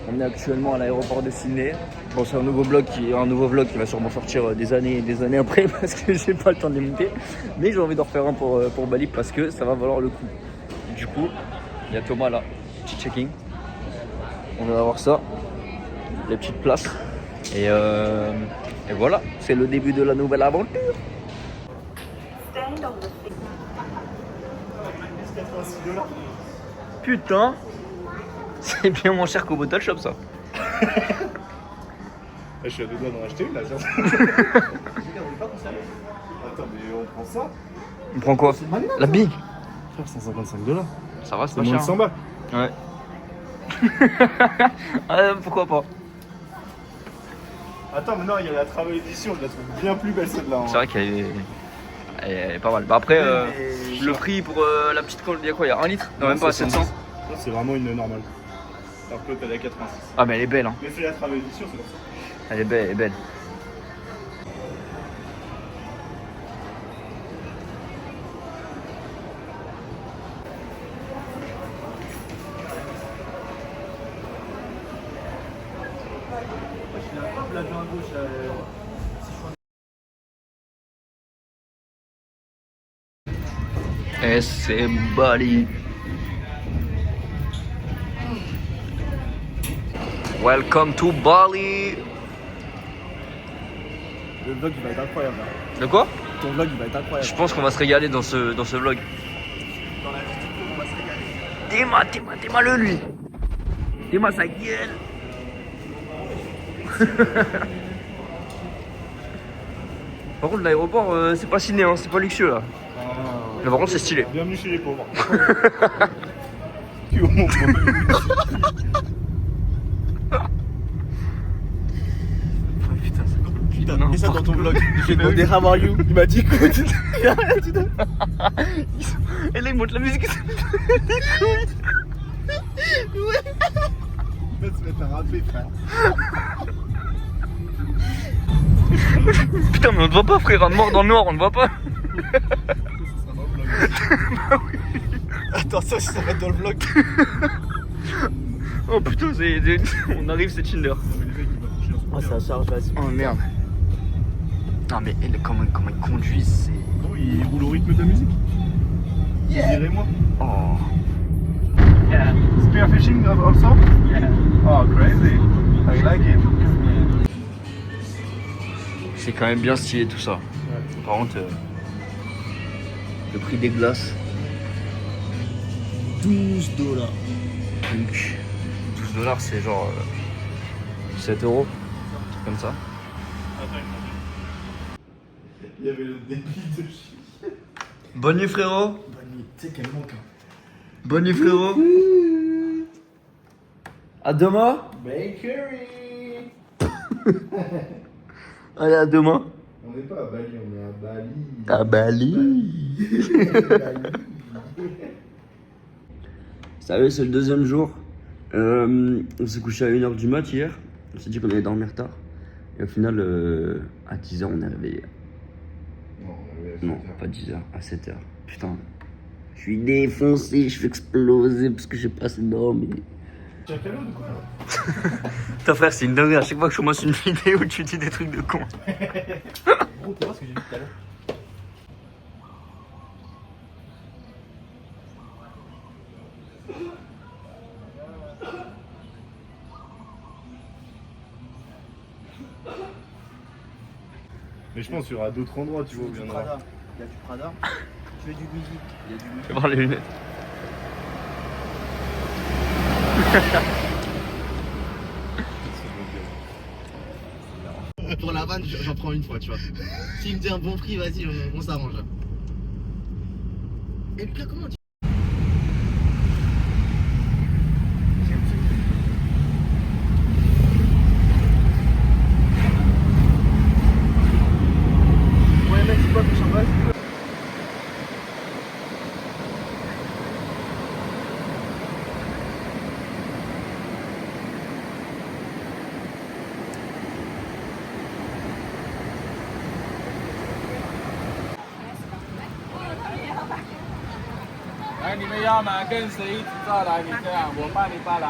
On est actuellement à l'aéroport de Sydney. Bon, c'est un nouveau vlog qui va sûrement sortir des années et des années après parce que j'ai pas le temps de les monter. Mais j'ai envie d'en refaire un pour Bali parce que ça va valoir le coup. Du coup, il y a Thomas là, petit checking. On va avoir ça, les petites places. Et voilà, c'est le début de la nouvelle aventure. Putain, c'est bien moins cher qu'au Bottle Shop ça. Je suis à deux doigts d'en acheter une là. Attends, mais on prend ça. On prend quoi? La big. Frère, $155. Ça va, c'est C'est pas moins cher. de 100 balles. Ouais. Ah, pourquoi pas? Attends, mais non, il y a la Travel Edition, je la trouve bien plus belle celle-là. C'est vrai qu'elle est pas mal. Bah après, Mais le prix pour la petite colle, il y a quoi? Il y a 1 litre? Non, même pas, 700. Ça, c'est vraiment une normale. Alors que l'autre, elle est à 86. Ah, mais elle est belle, hein. Mais c'est la Travel Edition, c'est pour ça. Elle est belle, elle est belle. Et c'est Bali. Welcome to Bali. Le vlog, il va être incroyable. Là. De quoi? Ton vlog, il va être incroyable. Je pense qu'on va se régaler dans ce vlog. Dans la vie, on va se régaler. T'es le lui. T'es sa gueule. Par contre, l'aéroport, c'est pas ciné, hein, c'est pas luxueux là. Mais par contre, c'est stylé. Bienvenue chez les pauvres. Tu mon Putain, et ça dans ton vlog. J'ai demandé how are you. Il m'a dit écoute. Et là, il monte la musique. Il va se mettre à rapper, frère. Putain, mais on te voit pas, frère, un mort dans le noir, on te voit pas. Ça sera dans le vlog. Bah oui. Attends, ça va être dans le vlog. Oh putain, on arrive, c'est Tinder. Oh, ça charge, vas-y. Oh merde. Non, mais comment ils conduisent, c'est. Oh, il roule au rythme de la musique. Dirais-moi. Oh. Yeah. Spearfishing also? Yeah. Oh, crazy. I like it. C'est quand même bien stylé tout ça. Ouais. Par contre, le prix des glaces. $12. Donc, $12, c'est genre 7 €. Un truc comme ça. Il y avait le débit de chien. Bonne nuit, frérot. Bonne nuit, tu sais qu'elle manque. Bonne nuit, frérot. À demain. Bakery. Allez, à demain. On n'est pas à Bali, on est à Bali. À Bali. Bali. Sérieux, c'est le deuxième jour. On s'est couché à 1h du mat hier. On s'est dit qu'on allait dormir tard. Et au final, à 10h, on est réveillé. Non, pas 10h, à 7h. Putain, je suis défoncé, je suis explosé parce que j'ai pas assez dormi. Tu as quel âge ou quoi là? Putain, frère, c'est une dinguerie. À chaque fois que je commence une vidéo, tu dis des trucs de con. Gros, tu vois ce que j'ai dit tout à l'heure? Mais je pense qu'il y aura d'autres endroits, tu vois, où il y en aura. Il y a du Prada. Tu veux du musique? Il y a du musique. Je vais voir les lunettes. Pour la vanne, j'en prends une fois, tu vois. S'il me dit un bon prix, vas-y, on s'arrange. Et Lucas, comment tu... Ouais, mec, c'est quoi ton champagne?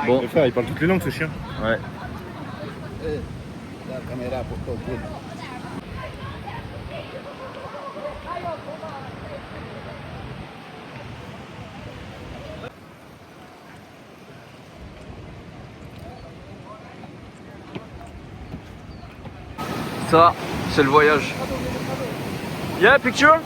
Bon, Le frère, il parle toutes les langues, ce chien. ouais. Ça, c'est le voyage. Yeah, picture?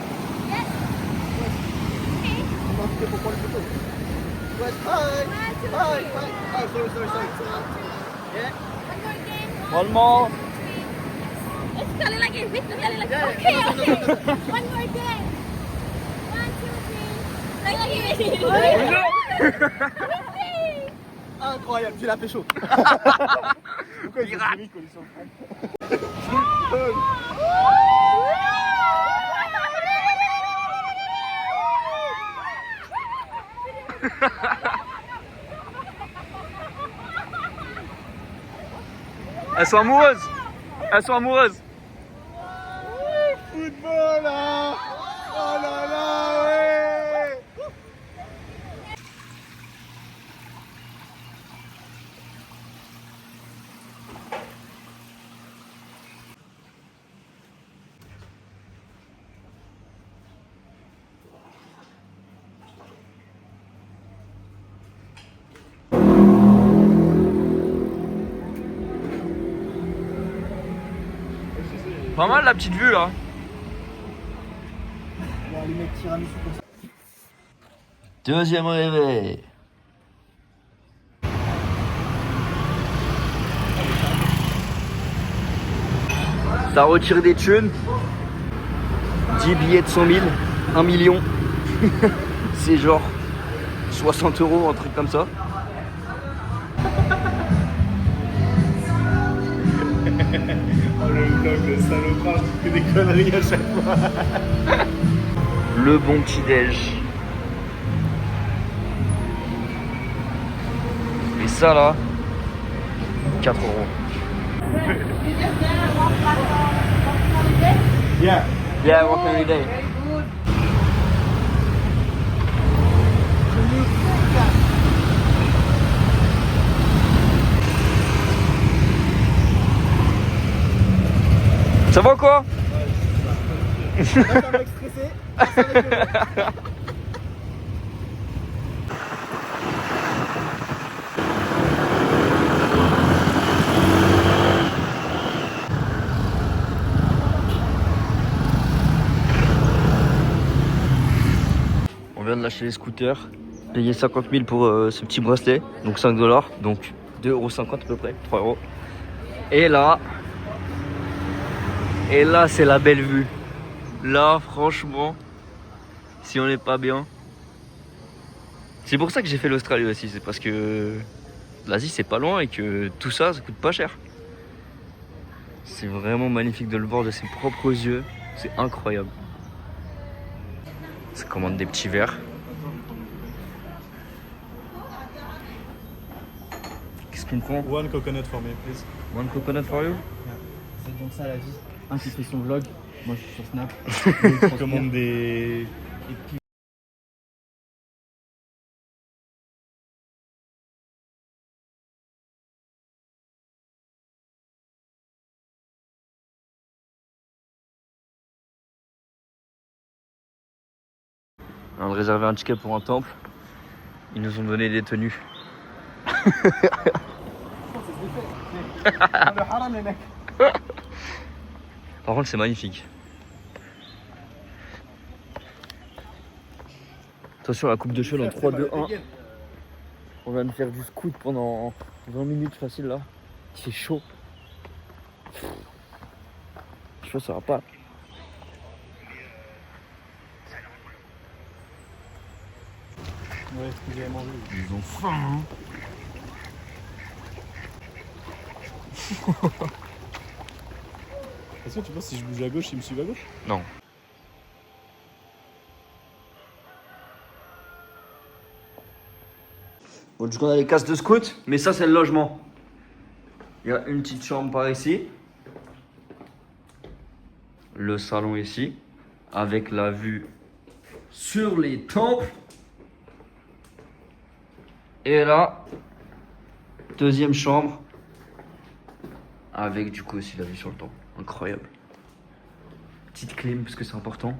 One more. Sekali lagi, sekali lagi. Okay, okay. One more day. 1, 2, 3. Lagi. Incroyable, tu l'as fait chaud. Pourquoi il Pirate. fait quand ils sont en France? Elles sont amoureuses. Elles sont amoureuses. Football là. Oh là là, ouais. Pas mal la petite vue là. Les mecs tiramisu comme ça. Deuxième réveil. Ça retire des thunes. 10 billets de 100 000, 1 million. C'est genre 60 €, un truc comme ça. Oh, le vlog de salopard, tu fais des conneries à chaque fois. Le bon petit déj. Et ça là, 4 €. Yeah. Yeah, walk every day. Ça va quoi? Là, t'es un mec stressé. Personne n'est que moi. On vient de lâcher les scooters, payer 50 000 pour ce petit bracelet, donc 5 $, donc 2,50 € à peu près, 3 €. Et là c'est la belle vue. Là franchement, si on n'est pas bien. C'est pour ça que j'ai fait l'Australie aussi, c'est parce que l'Asie c'est pas loin et que tout ça, ça coûte pas cher. C'est vraiment magnifique de le voir de ses propres yeux, c'est incroyable. Ça commande des petits verres. Qu'est-ce qu'on prend? One coconut for me, please. One coconut for you? C'est donc ça la vie. Un qui fait son vlog, moi je suis sur Snap. On commande des. Et puis On a réservé un ticket pour un temple. Ils nous ont donné des tenues. le haram les mecs. Par contre, c'est magnifique. Attention à la coupe de cheveux en 3, 2, 1. On va me faire du scoot pendant 20 minutes facile là. Il fait chaud. Je pense que ça va pas. Ouais, ce que j'avais mangé. Ils ont faim, hein. Est-ce que tu penses que si je bouge à gauche, il me suit à gauche? Non. Bon, du coup, on a les cases de scout, mais ça, c'est le logement. Il y a une petite chambre par ici. Le salon ici, avec la vue sur les temples. Et là, deuxième chambre. Avec du coup aussi la vue sur le temps. Incroyable. Petite clim parce que c'est important.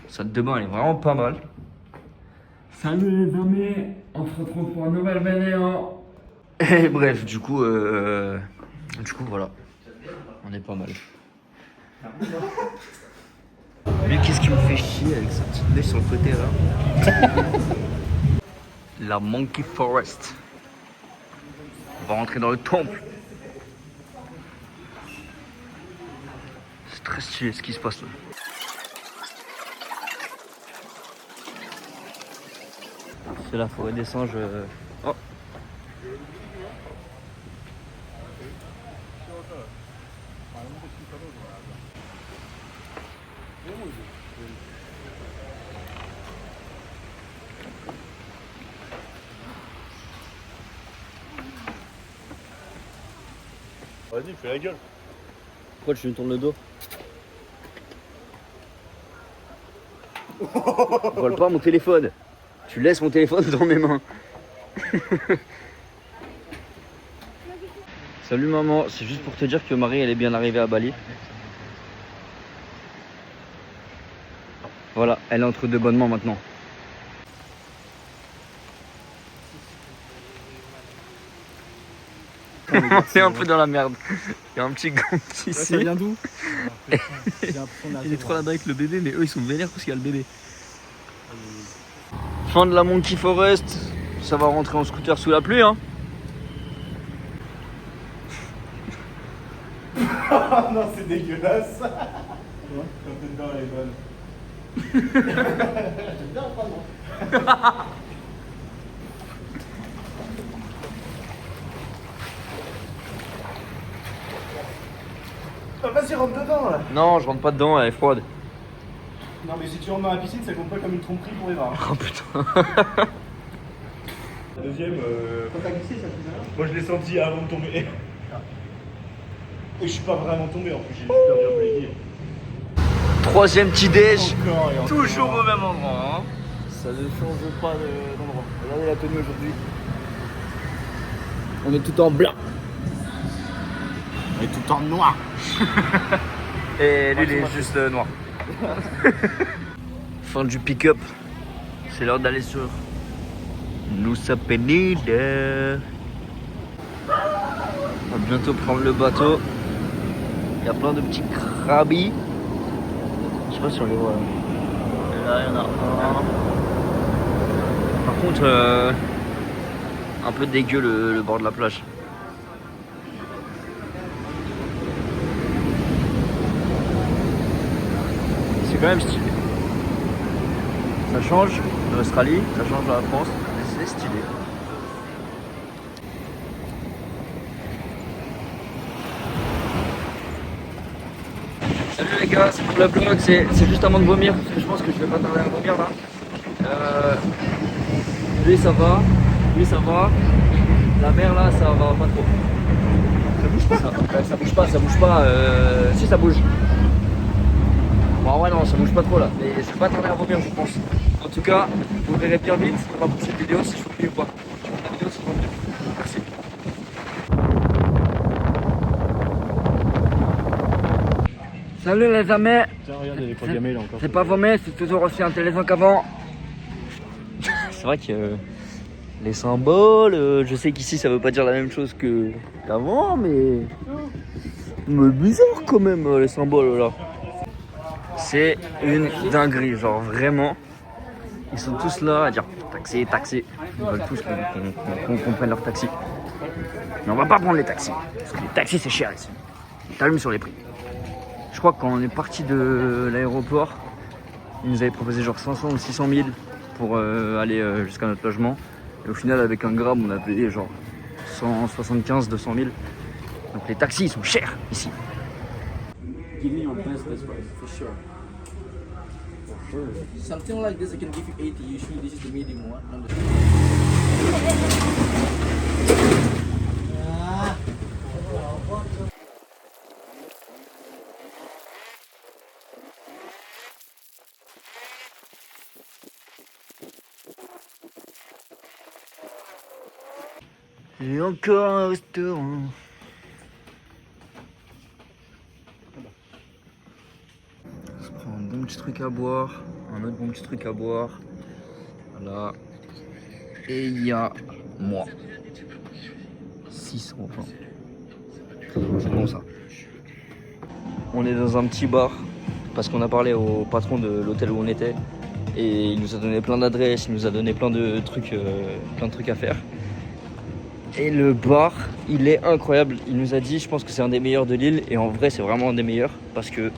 Salle de bain elle est vraiment pas mal. Salut les amis, on se retrouve pour une nouvelle vidéo. Et bref, du coup voilà. On est pas mal. Lui, qu'est-ce qui me fait chier avec sa petite neige sur le côté là? La Monkey Forest. On va rentrer dans le temple. C'est très stylé ce qui se passe là. C'est la forêt des singes. Oh. Vas-y, fais la gueule. Pourquoi tu me tournes le dos? Vole pas mon téléphone. Tu laisses mon téléphone dans mes mains. Salut maman, c'est juste pour te dire que Marie elle est bien arrivée à Bali. Voilà, elle est entre de bonnes mains maintenant. On est un peu dans la merde. Il y a un petit gang ici. Ça vient d'où? Il est trop là-bas avec le bébé, mais eux ils sont vénères parce qu'il y a le bébé. Fin de la Monkey Forest. Ça va rentrer en scooter sous la pluie, hein. Ah non, c'est dégueulasse. Quand t'es dedans, elle est bonne. J'aime bien pas, non. Ah, vas-y, rentre dedans là. Non, je rentre pas dedans, elle est froide. Non, mais si tu rentres dans la piscine, ça compte pas comme une tromperie pour Eva. Oh putain. Deuxième, Quand t'as glissé, ça te faisait rien? moi je l'ai senti avant de tomber. Et je suis pas vraiment tombé en plus, j'ai juste perdu un peu les pieds. Troisième petit déj. Encore et encore. Toujours au même endroit, hein. Ça ne change pas d'endroit. Regardez la tenue aujourd'hui. On est tout en blanc. On est tout en noir. Et lui, il est juste noir. Fin du pick-up. C'est l'heure d'aller sur Nusa Penida. On va bientôt prendre le bateau. Il y a plein de petits crabis. Je sais pas si on les voit là. Et là, il y en a un. Par contre, un peu dégueu le bord de la plage. C'est quand même stylé. Ça change de l'Australie, ça change de la France, mais c'est stylé. Salut les gars, c'est pour le vlog, c'est juste avant de vomir, parce que je pense que je vais pas tarder à vomir là. Lui ça va, la mer là ça va pas trop. Ça bouge pas ça bouge pas, si ça bouge. Bon ouais non ça bouge pas trop là, mais je vais pas tarder à vomir je pense. En tout cas, vous verrez bien vite dans la prochaine vidéo si je vomis ou pas. La vidéo si je vomis. Merci. Salut les amis. Tiens, regarde, il y a des croix gammées là encore. C'est pas vomé, c'est toujours aussi intéressant qu'avant. C'est vrai que les symboles, je sais qu'ici ça veut pas dire la même chose qu'avant, mais bizarre quand même les symboles là. C'est une dinguerie, genre vraiment. Ils sont tous là à dire taxi, taxi. Ils veulent tous qu'on prenne leur taxi. Mais on va pas prendre les taxis, parce que les taxis c'est cher ici. Ils t'allument sur les prix. Je crois que quand on est parti de l'aéroport, ils nous avaient proposé genre 500 ou 600 000 pour aller jusqu'à notre logement. Et au final, avec un gramme, on a payé genre 175, 200 000. Donc les taxis, ils sont chers ici. Give me your best price, for sure. Something like this, I can give you 80. Usually, this is the medium one. Et encore un restaurant. Je prends un bon petit truc à boire, un autre bon petit truc à boire. Voilà. Et il y a moi. 620. C'est bon ça. On est dans un petit bar parce qu'on a parlé au patron de l'hôtel où on était et il nous a donné plein d'adresses, il nous a donné plein de trucs à faire. Et le bar, il est incroyable. Il nous a dit, je pense que c'est un des meilleurs de l'île et en vrai c'est vraiment un des meilleurs parce que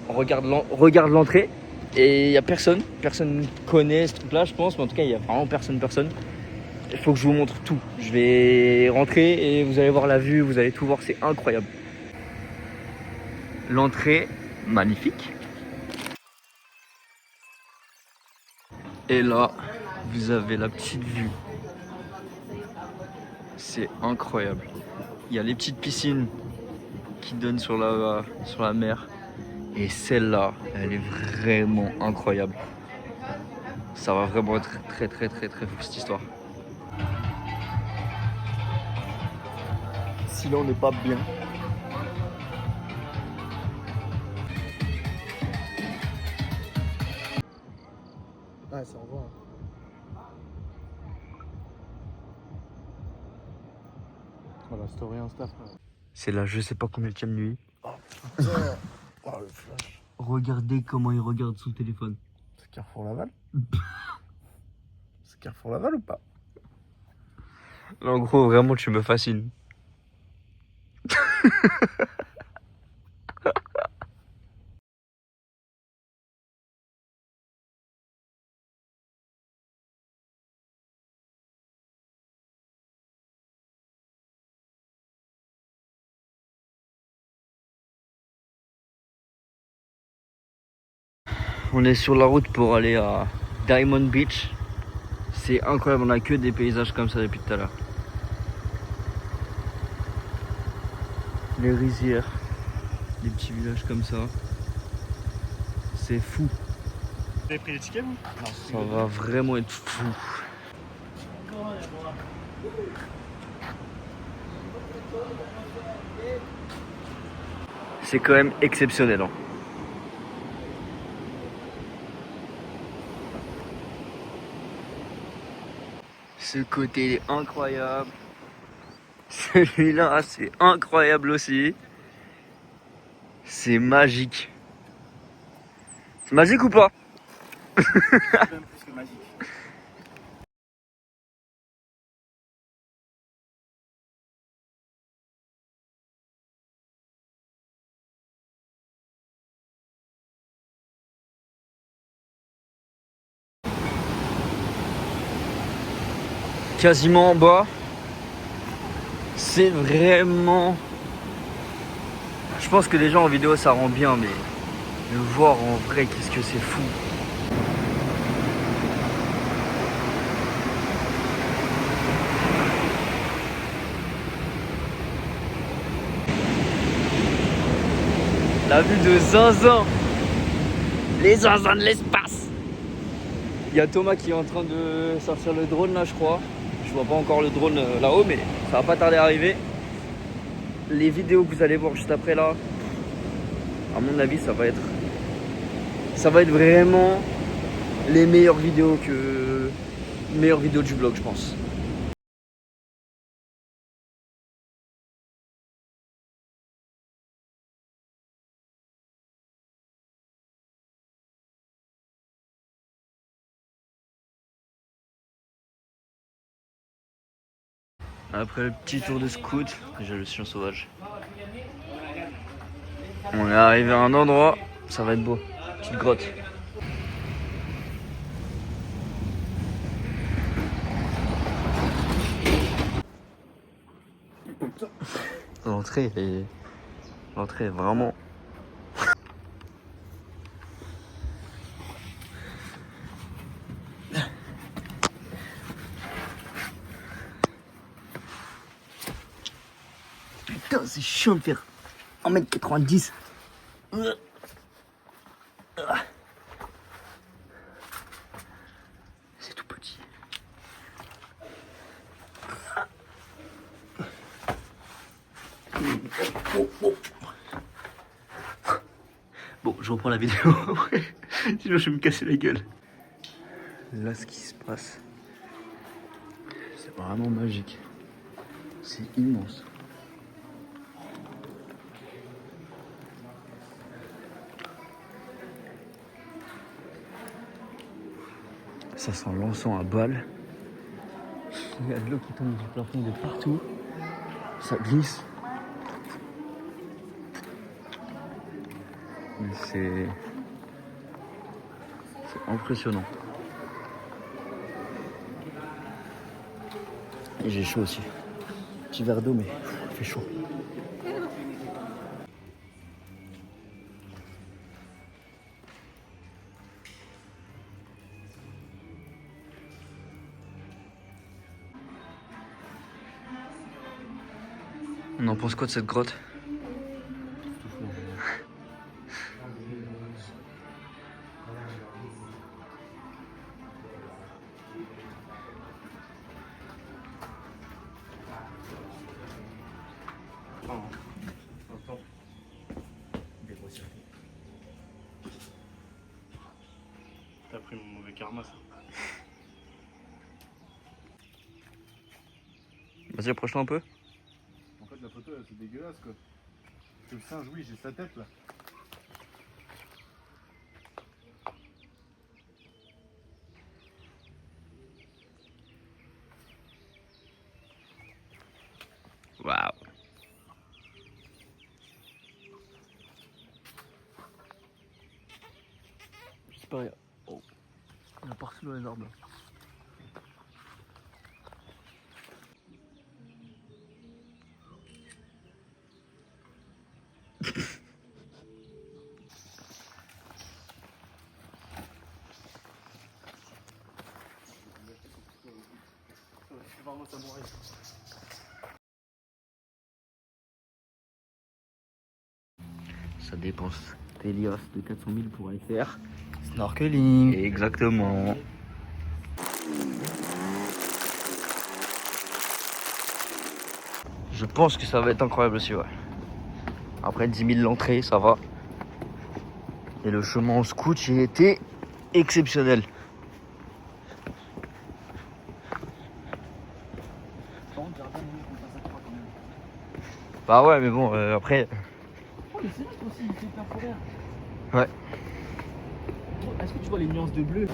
on regarde l'entrée et il y a personne connaît ce truc-là, je pense, mais en tout cas il y a vraiment personne. Il faut que je vous montre tout. Je vais rentrer et vous allez voir la vue, vous allez tout voir, c'est incroyable. L'entrée, magnifique. Et là, vous avez la petite vue. C'est incroyable. Il y a les petites piscines qui donnent sur la mer. Et celle-là, elle est vraiment incroyable. Ça va vraiment être très fou cette histoire. Si là on n'est pas bien. Ouais, ça envoie. Voilà, story Insta, frère. C'est là, je sais pas combien de nuit. Oh, le flash. Regardez comment il regarde son téléphone. C'est Carrefour Laval. C'est Carrefour Laval ou pas? Là, en gros, vraiment, tu me fascines. On est sur la route pour aller à Diamond Beach. C'est incroyable, on a que des paysages comme ça depuis tout à l'heure. Les rizières, des petits villages comme ça. C'est fou. Vous avez pris les tickets, vous? Ça va vraiment être fou. C'est quand même exceptionnel. Hein. Ce côté est incroyable. Celui-là, c'est incroyable aussi. C'est magique. C'est magique ou pas? Même plus que magique. Quasiment en bas. C'est vraiment... Je pense que déjà en vidéo ça rend bien, mais le voir en vrai, qu'est-ce que c'est fou. La vue de Zinzin. Les zinzins de l'espace. Il y a Thomas qui est en train de sortir le drone là, je crois. Je vois pas encore le drone là-haut, mais ça va pas tarder à arriver. Les vidéos que vous allez voir juste après là, à mon avis, ça va être vraiment les meilleures vidéos du vlog, je pense. Après le petit tour de scout, j'ai le chien sauvage. On est arrivé à un endroit, ça va être beau. Petite grotte. L'entrée est vraiment... Putain, c'est chiant de faire 1m90. C'est tout petit. Bon, je reprends la vidéo après, sinon je vais me casser la gueule. Là, ce qui se passe, c'est vraiment magique. C'est immense. Ça sent l'encens à balles. Il y a de l'eau qui tombe du plafond de partout. Ça glisse. Mais c'est impressionnant. Et j'ai chaud aussi. Petit verre d'eau, mais il fait chaud. On en pense quoi de cette grotte? T'as pris mon mauvais karma, ça. Vas-y, approche-toi un peu. En fait, la photo, c'est dégueulasse, quoi. Parce que le singe, oui, j'ai sa tête, là. Waouh. C'est pas rien. Oh. Il y a partout dans les arbres. Ça dépense des liasses de 400 000 pour aller faire Snorkeling. exactement. Je pense que ça va être incroyable aussi, ouais. Après 10 000 l'entrée, ça va. Et le chemin en scout, j'ai été exceptionnel. Bah ouais, mais bon, après... Oh, mais c'est vrai toi aussi, il fait temporaire. Ouais. Est-ce que tu vois les nuances de bleu?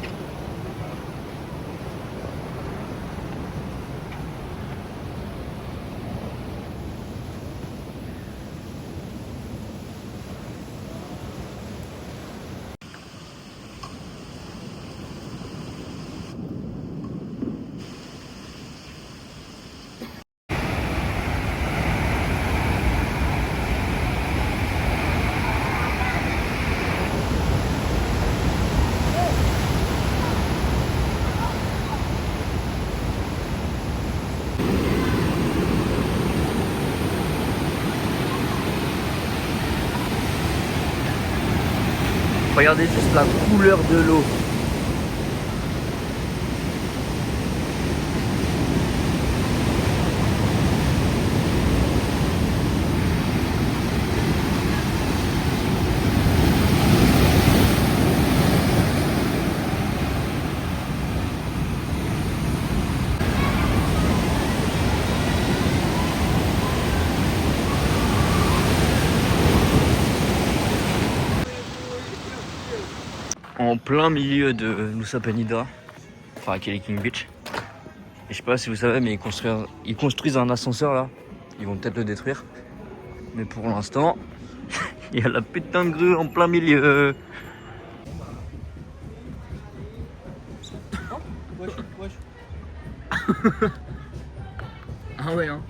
Regardez juste la couleur de l'eau. En plein milieu de Nusa Penida, enfin à Kelly King Beach. Et je sais pas si vous savez, mais ils construisent un ascenseur là. Ils vont peut-être le détruire. Mais pour l'instant, il y a la putain de grue en plein milieu. Wesh, wesh. Ah ouais, hein.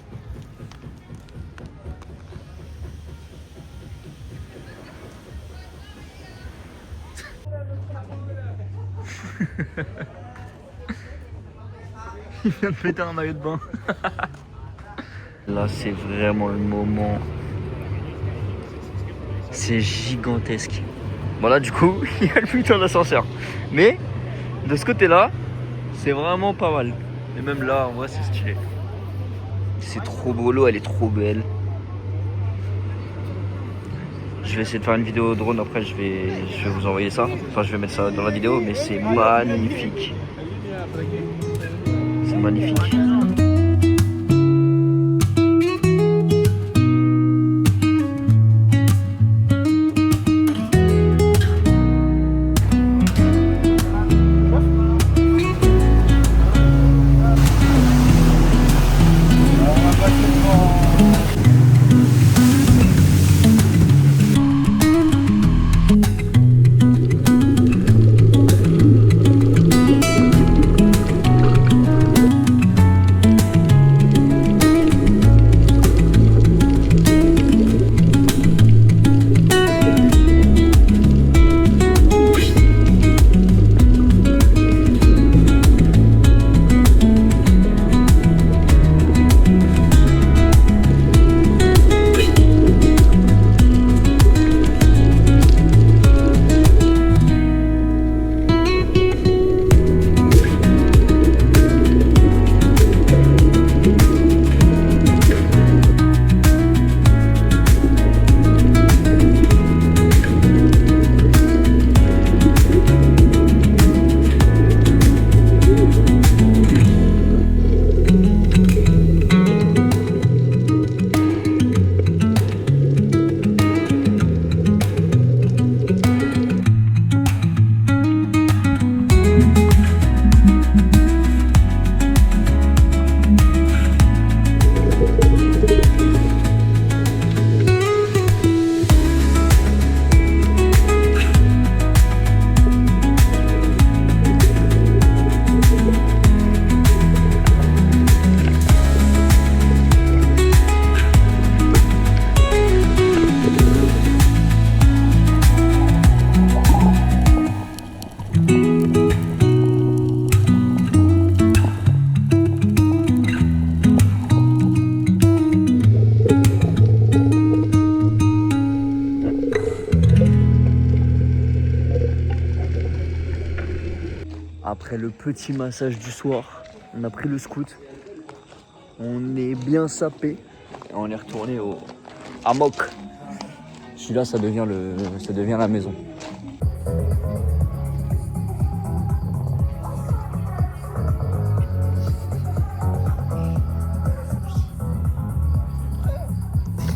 Il vient de péter un maillot de bain. Là, c'est vraiment le moment. C'est gigantesque. Bon là, du coup, il y a le putain d'ascenseur. Mais, de ce côté-là, c'est vraiment pas mal. Et même là, en vrai, c'est stylé. C'est trop beau, l'eau, elle est trop belle. Je vais essayer de faire une vidéo drone, après je vais vous envoyer ça. Enfin je vais mettre ça dans la vidéo, mais c'est magnifique. C'est magnifique. Après le petit massage du soir, on a pris le scoot. On est bien sapé. Et on est retourné au hammock. Celui-là, ça devient la maison.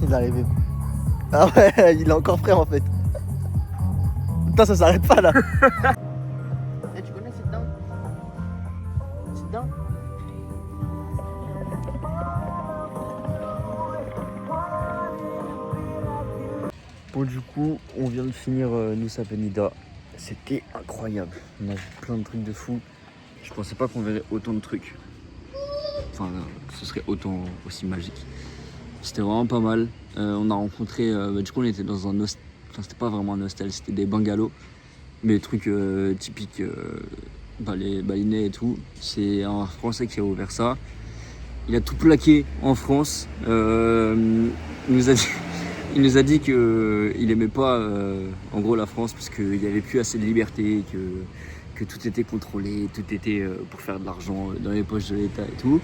Il est arrivé. Ah ouais, il est encore frais en fait. Putain, ça s'arrête pas là. Eh, tu connais Sit Down? Sit Down? Bon, du coup, on vient de finir Nusa Penida. C'était incroyable. On a vu plein de trucs de fou. Je pensais pas qu'on verrait autant de trucs. Enfin, que ce serait autant aussi magique. C'était vraiment pas mal. On a rencontré. Du coup, on était dans un hostel. Enfin, c'était pas vraiment un hostel, c'était des bungalows. Mais des trucs typiques balinais et tout. C'est un Français qui a ouvert ça. Il a tout plaqué en France. Il nous a dit qu'il aimait pas en gros la France parce qu'il n'y avait plus assez de liberté, que tout était contrôlé, tout était pour faire de l'argent dans les poches de l'État et tout.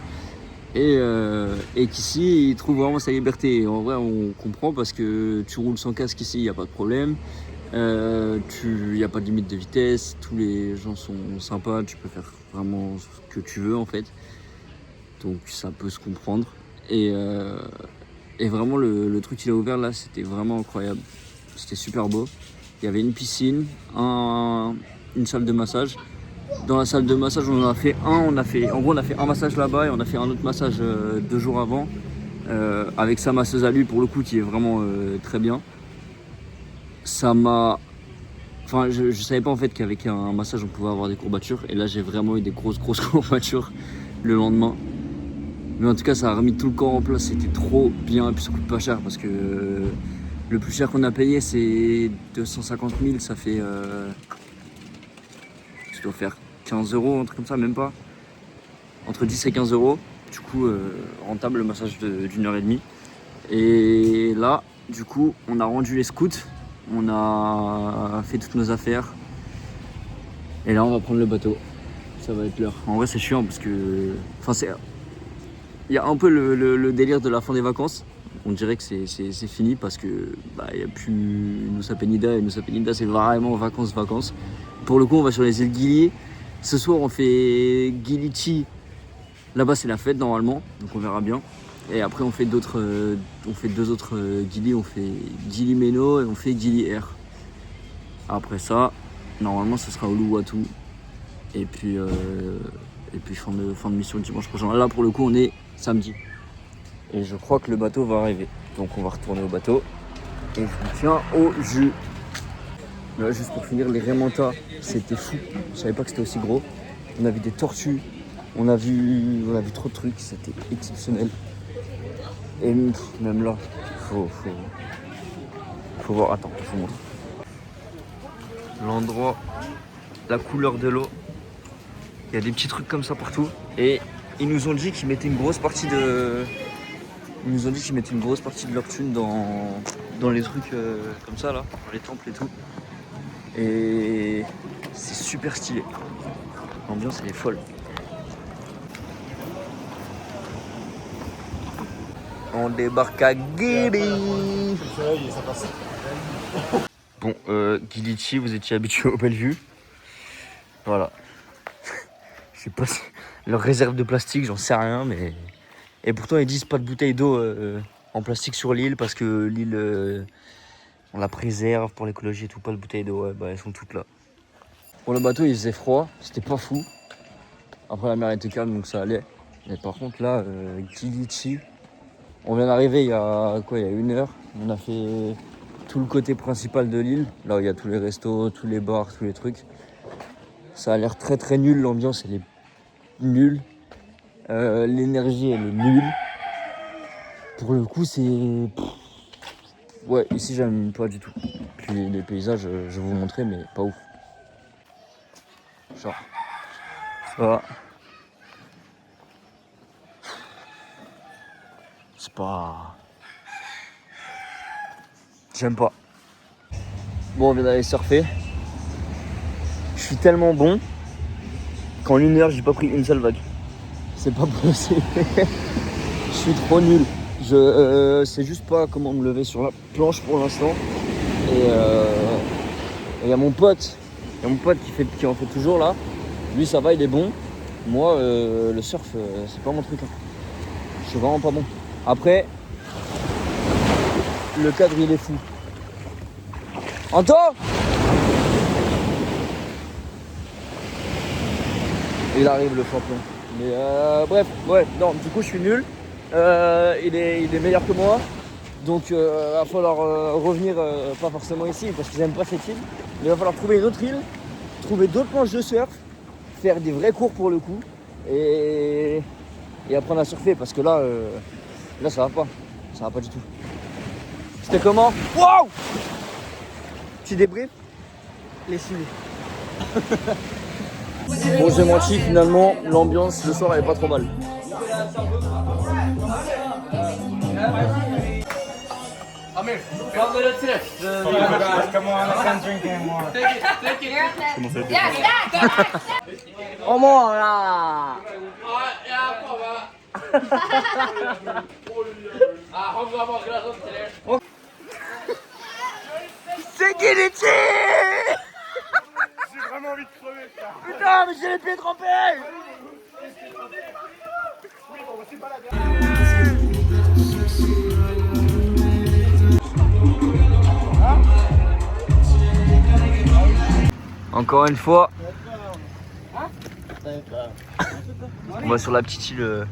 Et qu'ici il trouve vraiment sa liberté. Et en vrai on comprend parce que tu roules sans casque ici, il n'y a pas de problème. Il n'y a pas de limite de vitesse, tous les gens sont sympas, tu peux faire vraiment ce que tu veux en fait. Donc ça peut se comprendre. Et vraiment le truc qu'il a ouvert là, c'était vraiment incroyable. C'était super beau. Il y avait une piscine, une salle de massage. Dans la salle de massage, on a fait un massage là-bas et on a fait un autre massage 2 jours avant. Avec sa masseuse à lui pour le coup qui est vraiment très bien. Ça m'a... Enfin, je savais pas en fait qu'avec un massage on pouvait avoir des courbatures. Et là j'ai vraiment eu des grosses courbatures le lendemain. Mais en tout cas ça a remis tout le corps en place, c'était trop bien. Et puis ça coûte pas cher parce que le plus cher qu'on a payé c'est 250 000, ça fait... ça doit faire 15 €, un truc comme ça, même pas. Entre 10 et 15 €. Du coup, rentable le massage d'1h30. Et là, du coup, on a rendu les scouts. On a fait toutes nos affaires. Et là, on va prendre le bateau. Ça va être l'heure. En vrai, c'est chiant parce que... Enfin, il y a un peu le délire de la fin des vacances. On dirait que c'est fini parce que il n'y a plus Nusa Penida et Nusa Penida c'est vraiment vacances. Pour le coup on va sur les îles Gili. Ce soir on fait Gili-Chi. Là-bas c'est la fête normalement, donc on verra bien. Et après on fait deux autres Gili, on fait Gili Meno et on fait Gili Air. Après ça, normalement ce sera Uluwatu. Et puis fin de mission le dimanche prochain. Là pour le coup on est samedi. Et je crois que le bateau va arriver. Donc on va retourner au bateau. Et je vous tiens au jus. Là juste pour finir, les Raimanta, c'était fou. Je savais pas que c'était aussi gros. On a vu des tortues. On a vu trop de trucs. C'était exceptionnel. Et même là, faut voir. Attends, je vous montre. L'endroit, la couleur de l'eau. Il y a des petits trucs comme ça partout. Et ils nous ont dit qu'ils mettaient une grosse partie de... leur thune dans les trucs comme ça là, dans les temples et tout. Et c'est super stylé. L'ambiance elle est folle. On débarque à Gili. Bon, Gili-Chi, vous étiez habitué aux belles vues. Voilà. Je sais pas si leur réserve de plastique, j'en sais rien, mais... Et pourtant ils disent pas de bouteilles d'eau en plastique sur l'île parce que l'île on la préserve pour l'écologie et tout, pas de bouteilles d'eau, ouais, elles sont toutes là. Pour le bateau il faisait froid, c'était pas fou. Après la mer était calme donc ça allait. Mais par contre là, Gili-Chi, on vient d'arriver il y a 1 heure. On a fait tout le côté principal de l'île, là où il y a tous les restos, tous les bars, tous les trucs. Ça a l'air très très nul, l'ambiance elle est nulle. L'énergie elle est nulle. Pour le coup c'est... Ouais, ici j'aime pas du tout. Puis les paysages, je vais vous montrer mais pas ouf. Genre, ça. C'est pas... J'aime pas. Bon, on vient d'aller surfer. Je suis tellement bon qu'en 1 heure j'ai pas pris une seule vague. C'est pas possible. Je suis trop nul. Je sais juste pas comment me lever sur la planche pour l'instant. Et il y a mon pote. Qui en fait toujours là. Lui ça va, il est bon. Moi le surf c'est pas mon truc. Je suis vraiment pas bon. Après le cadre il est fou. Anto! Il arrive le champion. Mais bref, ouais, non, du coup je suis nul. Il est meilleur que moi. Donc il va falloir revenir, pas forcément ici, parce que j'aime pas cette île. Mais il va falloir trouver une autre île, trouver d'autres planches de surf, faire des vrais cours pour le coup, et apprendre à surfer, parce que là ça va pas du tout. C'était comment? Wow! Petit débrief? Les filles. Bon, j'ai menti, finalement, l'ambiance le soir elle est pas trop mal. Oh mon là! C'est Gili-Chi! J'ai vraiment envie de crever, ça. Putain, mais j'ai les pieds trempés! Encore une fois, on va sur la petite île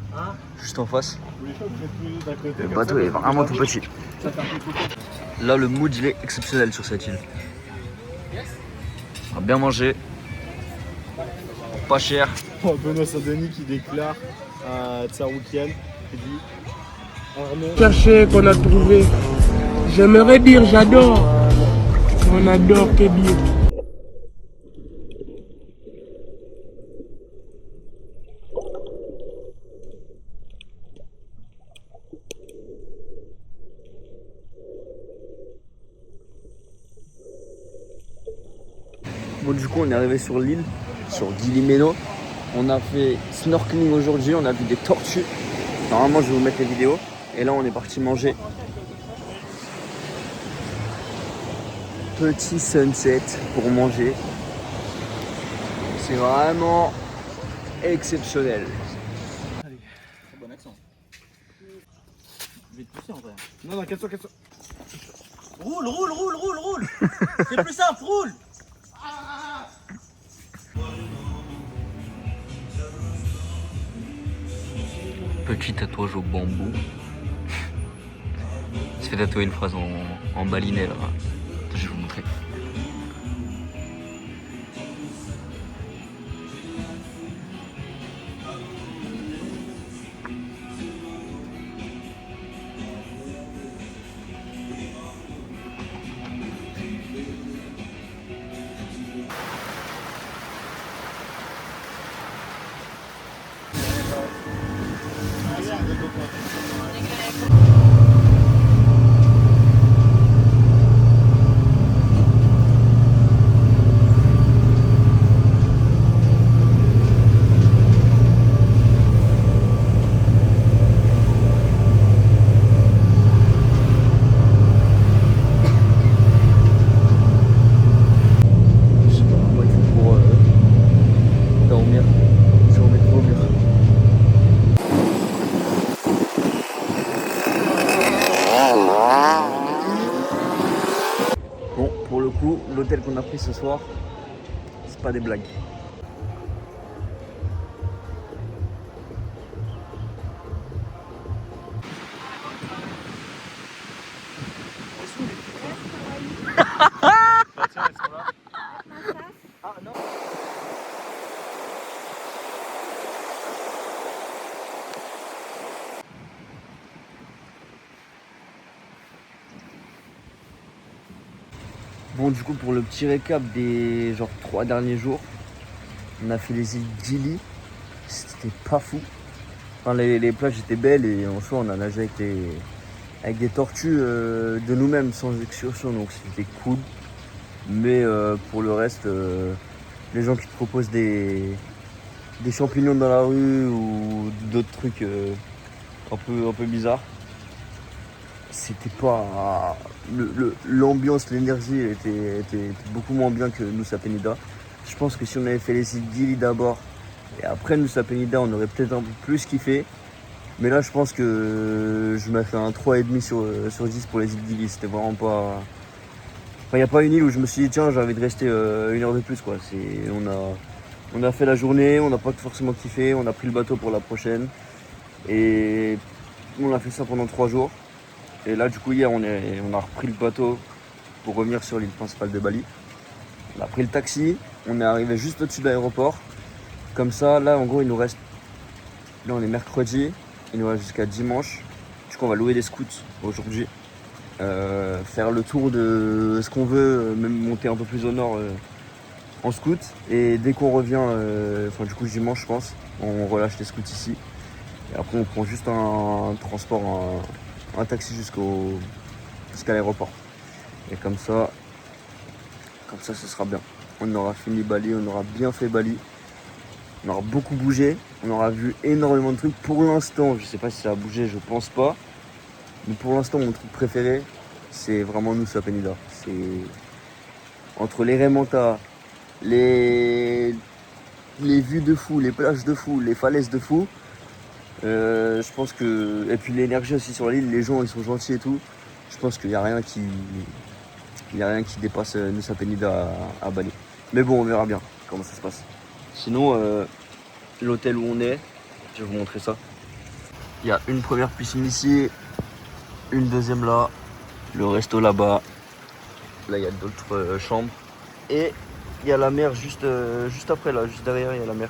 juste en face. Le bateau est vraiment tout petit. Là, le mood il est exceptionnel sur cette île. On va bien manger, pas cher. Benoît Saint-Denis qui déclare à Tsaroukian, qui dit Arnaud. Chercher qu'on a trouvé. J'aimerais dire j'adore. On adore Kébir. Bon, du coup, on est arrivé sur l'île, sur Gili Meno. On a fait snorkeling aujourd'hui, on a vu des tortues. Normalement je vais vous mettre les vidéos. Et là on est parti manger. Petit sunset pour manger. C'est vraiment exceptionnel. Bon accent. Je vais te pousser en vrai. Non, casse-toi. Roule. C'est plus simple, roule. Petit tatouage au bambou. Il se fait tatouer une phrase en balinais là. Je vais vous montrer. Bon, pour le coup, l'hôtel qu'on a pris ce soir, c'est pas des blagues. Bon, du coup, pour le petit récap des 3 derniers jours, on a fait les îles Gili. C'était pas fou. Enfin, les plages étaient belles et en soi, on a nagé avec des tortues de nous-mêmes sans excursion, donc c'était cool. Mais pour le reste, les gens qui te proposent des champignons dans la rue ou d'autres trucs un peu bizarres, c'était pas l'ambiance, l'énergie était beaucoup moins bien que Nusa Penida. Je pense que si on avait fait les îles Gili d'abord et après Nusa Penida, on aurait peut-être un peu plus kiffé. Mais là je pense que je m'ai fait un 3,5 sur 10 pour les îles Gili. C'était vraiment pas. Enfin, il n'y a pas une île où je me suis dit tiens j'ai envie de rester une heure de plus quoi. On a fait la journée, on n'a pas forcément kiffé, on a pris le bateau pour la prochaine. Et on a fait ça pendant 3 jours. Et là, du coup, hier, on a repris le bateau pour revenir sur l'île principale de Bali. On a pris le taxi, on est arrivé juste au-dessus de l'aéroport. Comme ça, là, en gros, il nous reste. Là, on est mercredi, il nous reste jusqu'à dimanche. Du coup, on va louer des scouts aujourd'hui. Faire le tour de ce qu'on veut, même monter un peu plus au nord en scout. Et dès qu'on revient, du coup, dimanche, je pense, on relâche les scouts ici. Et après, on prend juste un transport, un taxi jusqu'à l'aéroport. Et comme ça, ce sera bien. On aura fini Bali, on aura bien fait Bali. On aura beaucoup bougé, on aura vu énormément de trucs. Pour l'instant, je sais pas si ça a bougé, je pense pas. Mais pour l'instant, mon truc préféré, c'est vraiment Nusa Penida. C'est entre les remontas, les vues de fou, les plages de fou, les falaises de fou. Je pense que. Et puis l'énergie aussi sur l'île, les gens ils sont gentils et tout. Je pense qu'il n'y a rien qui. Dépasse Nusa Penida à Bali. Mais bon, on verra bien comment ça se passe. Sinon, l'hôtel où on est, je vais vous montrer ça. Il y a une première piscine ici, une deuxième là, le resto là-bas. Là, il y a d'autres chambres. Et il y a la mer juste après là, juste derrière, il y a la mer.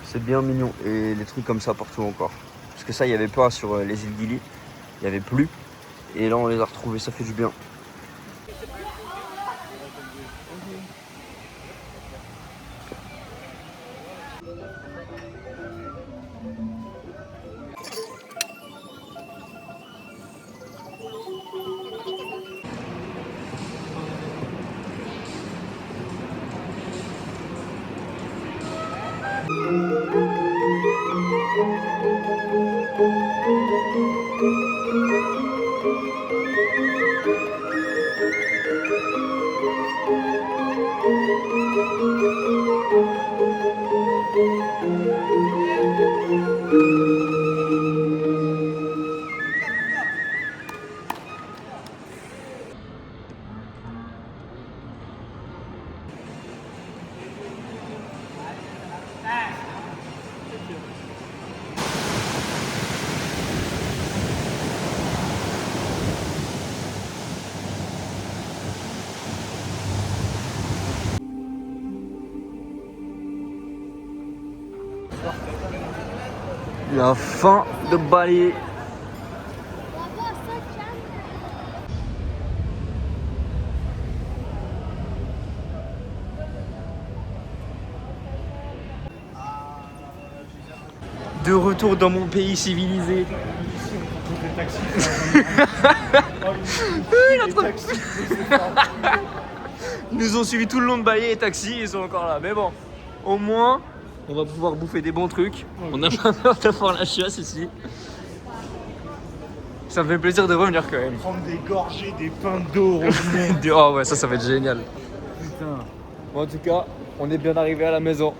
C'est bien mignon et des trucs comme ça partout encore. Parce que ça, il n'y avait pas sur les îles Gili. Il n'y avait plus. Et là, on les a retrouvés, ça fait du bien. La fin de Bali. De retour dans mon pays civilisé. Ils nous ont suivis tout le long de Bali, les taxis, ils sont encore là. Mais bon, au moins, on va pouvoir bouffer des bons trucs. On a pas peur d'avoir la chiasse ici. Ça me fait plaisir de revenir quand même. Prendre des gorgées, des pains d'eau. Oh ouais, ça va être génial. Putain. Bon, en tout cas, on est bien arrivé à la maison.